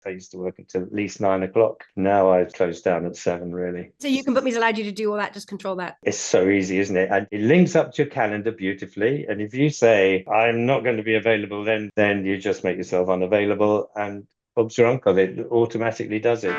I used to work until at least 9 o'clock. Now I close down at 7, really. So You Can Book Me's allowed you to do all that, just control that. It's so easy, isn't it? And it links up to your calendar beautifully. And if you say, I'm not going to be available, then you just make yourself unavailable. And Bob's your uncle. It automatically does it.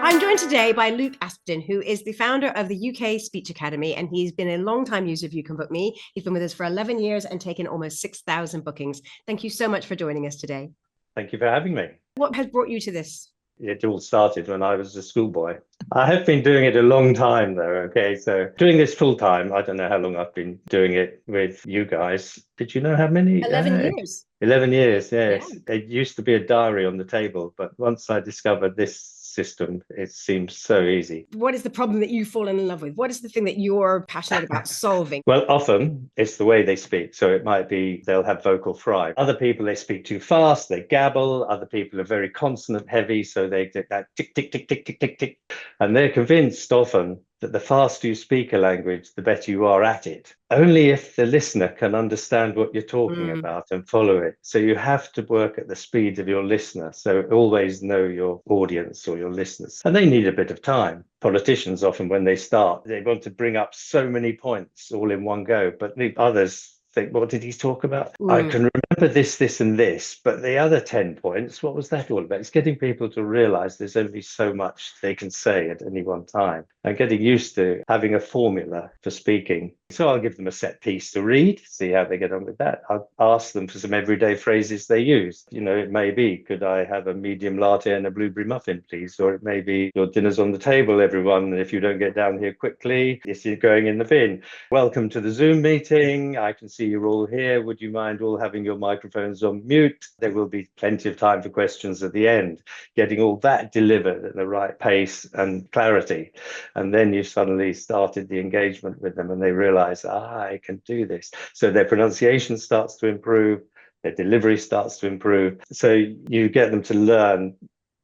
I'm joined today by Luke Aspden, who is the founder of the UK Speech Academy, and he's been a long-time user of You Can Book Me. He's been with us for 11 years and taken almost 6,000 bookings. Thank you so much for joining us today. Thank you for having me. What has brought you to this? It all started when I was a schoolboy. I have been doing it a long time, though. Okay, so doing this full time, I don't know how long I've been doing it with you guys. Did you know how many? 11 years. 11 years, yes. Yeah. It used to be a diary on the table, but once I discovered this system, it seems so easy. What is the problem that you've fallen in love with? What is the thing that you're passionate about solving? Well, often it's the way they speak. So it might be they'll have vocal fry. Other people, they speak too fast, they gabble. Other people are very consonant heavy, so they get that tick, tick, tick, tick, tick, tick, tick. And they're convinced often that the faster you speak a language, the better you are at it. Only if the listener can understand what you're talking about and follow it. So you have to work at the speed of your listener. So always know your audience or your listeners. And they need a bit of time. Politicians often, when they start, they want to bring up so many points all in one go. But the others think, what did he talk about? I can remember this, and this, but the other 10 points, what was that all about? It's getting people to realize there's only so much they can say at any one time and getting used to having a formula for speaking. So I'll give them a set piece to read, see how they get on with that. I'll ask them for some everyday phrases they use. You know, it may be, could I have a medium latte and a blueberry muffin, please? Or it may be, your dinner's on the table, everyone. And if you don't get down here quickly, if you're going in the bin. Welcome to the Zoom meeting. I can see you're all here. Would you mind all having your microphones on mute? There will be plenty of time for questions at the end. Getting all that delivered at the right pace and clarity. And then you've suddenly started the engagement with them and they realize, I can do this. So their pronunciation starts to improve, their delivery starts to improve. So you get them to learn,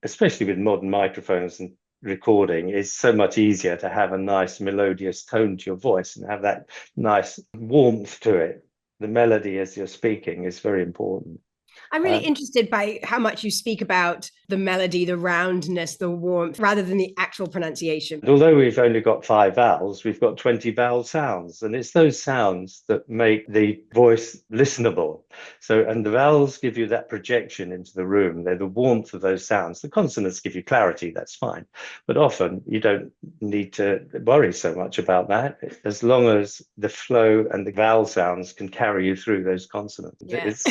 especially with modern microphones and recording, it's so much easier to have a nice melodious tone to your voice and have that nice warmth to it. The melody as you're speaking is very important. I'm really interested by how much you speak about the melody, the roundness, the warmth, rather than the actual pronunciation. Although we've only got 5 vowels, we've got 20 vowel sounds, and it's those sounds that make the voice listenable. So, and the vowels give you that projection into the room. They're the warmth of those sounds. The consonants give you clarity, that's fine. But often you don't need to worry so much about that, as long as the flow and the vowel sounds can carry you through those consonants. Yeah. It's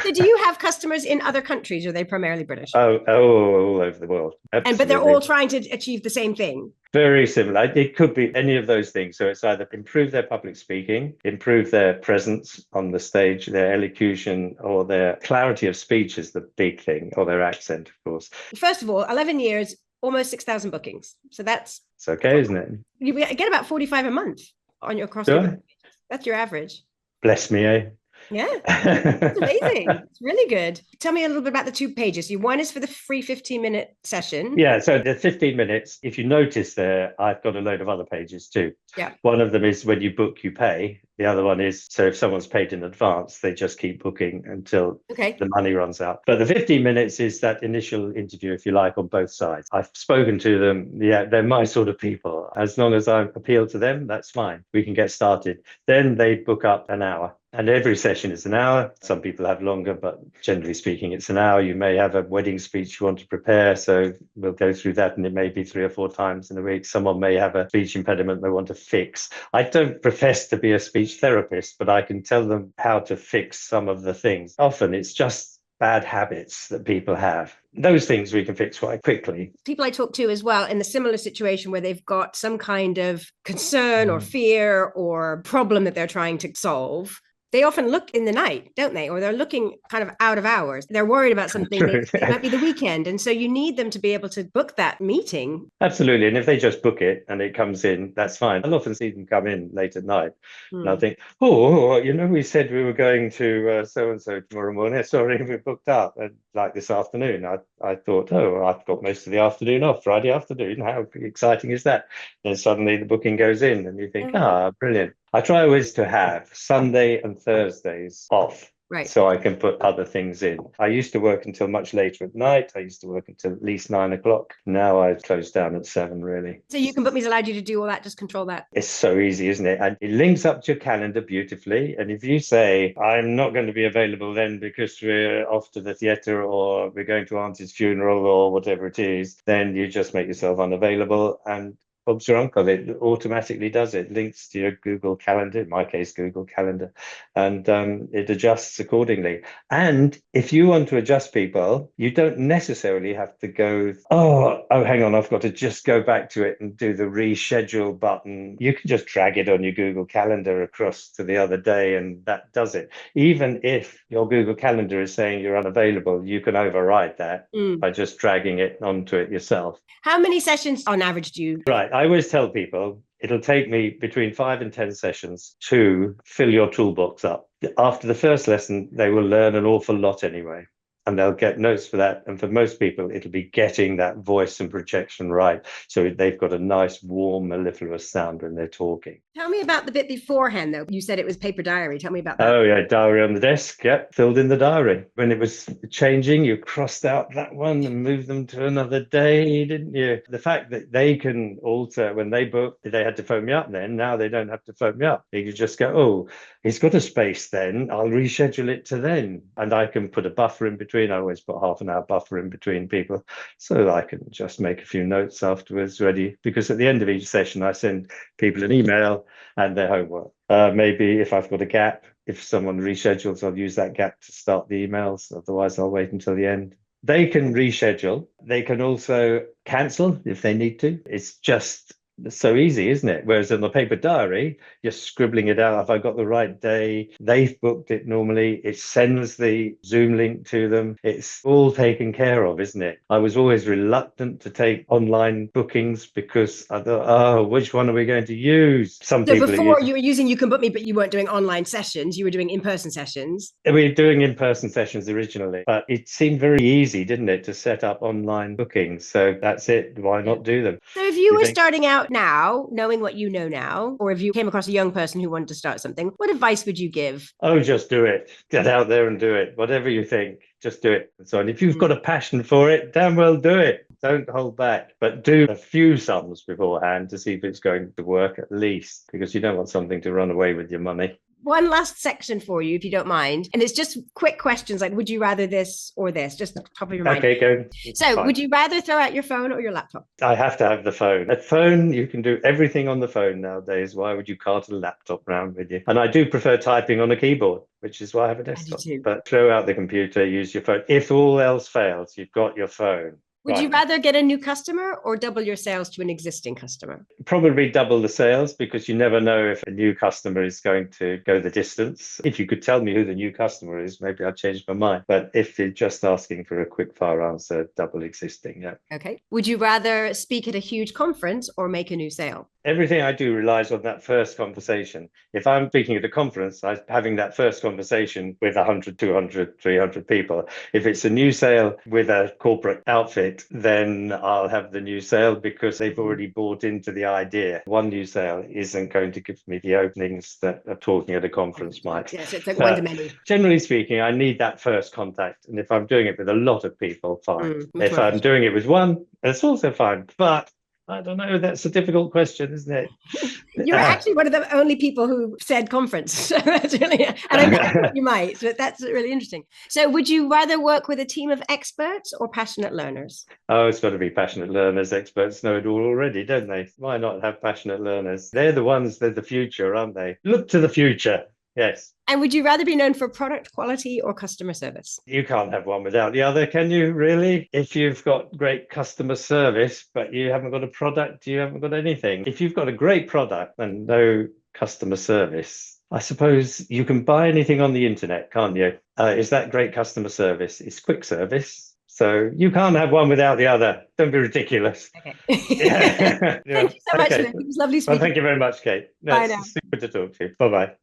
So do you have customers in other countries, or are they primarily British? Oh, all over the world. Absolutely. But they're all trying to achieve the same thing. Very similar. It could be any of those things. So it's either improve their public speaking, improve their presence on the stage, their elocution, or their clarity of speech is the big thing, or their accent, of course. First of all, 11 years, almost 6,000 bookings. So it's okay, isn't it? You get about 45 a month on your cross. That's your average. Bless me, eh? Yeah, it's amazing. It's really good. Tell me a little bit about the 2 pages. One is for the free 15-minute session. Yeah, so the 15 minutes, if you notice there, I've got a load of other pages too. Yeah. One of them is when you book, you pay. The other one is, so if someone's paid in advance, they just keep booking until the money runs out. But the 15 minutes is that initial interview, if you like, on both sides. I've spoken to them. Yeah, they're my sort of people. As long as I appeal to them, that's fine. We can get started. Then they book up an hour. And every session is an hour. Some people have longer, but generally speaking, it's an hour. You may have a wedding speech you want to prepare. So we'll go through that, and it may be 3 or 4 times in a week. Someone may have a speech impediment they want to fix. I don't profess to be a speech therapist, but I can tell them how to fix some of the things. Often it's just bad habits that people have. Those things we can fix quite quickly. People I talk to as well in the similar situation where they've got some kind of concern or fear or problem that they're trying to solve. They often look in the night, don't they? Or they're looking kind of out of hours. They're worried about something. It might be the weekend. And so you need them to be able to book that meeting. Absolutely. And if they just book it and it comes in, that's fine. I'll often see them come in late at night. And I'll think, we said we were going to so-and-so tomorrow morning. Sorry, we booked up. And like this afternoon. I thought, oh, I've got most of the afternoon off, Friday afternoon. How exciting is that? Then suddenly the booking goes in and you think, brilliant. I try always to have Sunday and Thursdays off. Right. So I can put other things in. I used to work until much later at night. I used to work until at least 9 o'clock. Now I close down at 7, really. So YouCanBookMe's allowed you to do all that, just control that. It's so easy, isn't it? And it links up to your calendar beautifully. And if you say, I'm not going to be available then because we're off to the theatre or we're going to Auntie's funeral or whatever it is, then you just make yourself unavailable and Bob's your uncle. It automatically does it. Links to your Google Calendar, in my case, Google Calendar, and it adjusts accordingly. And if you want to adjust people, you don't necessarily have to go, hang on, I've got to just go back to it and do the reschedule button. You can just drag it on your Google Calendar across to the other day, and that does it. Even if your Google Calendar is saying you're unavailable, you can override that by just dragging it onto it yourself. How many sessions on average do you? Right. I always tell people it'll take me between 5 and 10 sessions to fill your toolbox up. After the first lesson, they will learn an awful lot anyway, and they'll get notes for that. And for most people, it'll be getting that voice and projection right. So they've got a nice, warm, mellifluous sound when they're talking. Tell me about the bit beforehand, though. You said it was paper diary. Tell me about that. Oh, yeah, diary on the desk. Yep, filled in the diary. When it was changing, you crossed out that one and moved them to another day, didn't you? The fact that they can alter when they book, they had to phone me up then. Now they don't have to phone me up. They can just go, oh, he's got a space then. I'll reschedule it to then. And I can put a buffer in between. I always put half an hour buffer in between people so I can just make a few notes afterwards ready. Because at the end of each session, I send people an email and their homework. Maybe if I've got a gap, if someone reschedules, I'll use that gap to start the emails. Otherwise, I'll wait until the end. They can reschedule. They can also cancel if they need to. It's just so easy, isn't it? Whereas in the paper diary, you're scribbling it out. Have I got the right day? They've booked it normally. It sends the Zoom link to them. It's all taken care of, isn't it? I was always reluctant to take online bookings because I thought, which one are we going to use? So before you were using YouCanBookMe, but you weren't doing online sessions. You were doing in-person sessions. We were doing in-person sessions originally, but it seemed very easy, didn't it, to set up online bookings? So that's it. Why not do them? So if you were starting out now, knowing what you know now, or if you came across a young person who wanted to start something, what advice would you give? Oh, just do it. Get out there and do it. Whatever you think, just do it. And so on. If you've got a passion for it, damn well do it. Don't hold back, but do a few sums beforehand to see if it's going to work at least, because you don't want something to run away with your money. One last section for you, if you don't mind. And it's just quick questions like, would you rather this or this? Just top of your mind. Okay, go. So fine. Would you rather throw out your phone or your laptop? I have to have the phone. A phone, you can do everything on the phone nowadays. Why would you cart a laptop around with you? And I do prefer typing on a keyboard, which is why I have a desktop. But throw out the computer, use your phone. If all else fails, you've got your phone. Would you rather get a new customer or double your sales to an existing customer? Probably double the sales, because you never know if a new customer is going to go the distance. If you could tell me who the new customer is, maybe I'd change my mind. But if you're just asking for a quick fire answer, double existing, yeah. Okay. Would you rather speak at a huge conference or make a new sale? Everything I do relies on that first conversation. If I'm speaking at a conference, I'm having that first conversation with 100, 200, 300 people. If it's a new sale with a corporate outfit, then I'll have the new sale because they've already bought into the idea. One new sale isn't going to give me the openings that a talking at a conference might. Yes, it's like one to many. Generally speaking, I need that first contact. And if I'm doing it with a lot of people, fine. If I'm doing it with one, it's also fine. But I don't know. That's a difficult question, isn't it? You're actually one of the only people who said conference. So that's really, and I know you might, but that's really interesting. So would you rather work with a team of experts or passionate learners? Oh, it's got to be passionate learners. Experts know it all already, don't they? Why not have passionate learners? They're the future, aren't they? Look to the future. Yes. And would you rather be known for product quality or customer service? You can't have one without the other, can you, really? If you've got great customer service, but you haven't got a product, you haven't got anything. If you've got a great product and no customer service, I suppose you can buy anything on the internet, can't you? Is that great customer service? It's quick service. So you can't have one without the other. Don't be ridiculous. Okay. Yeah. Thank you so much, Luke. It was lovely speaking. Well, thank you very much, Kate. Bye now. It's super to talk to you. Bye-bye.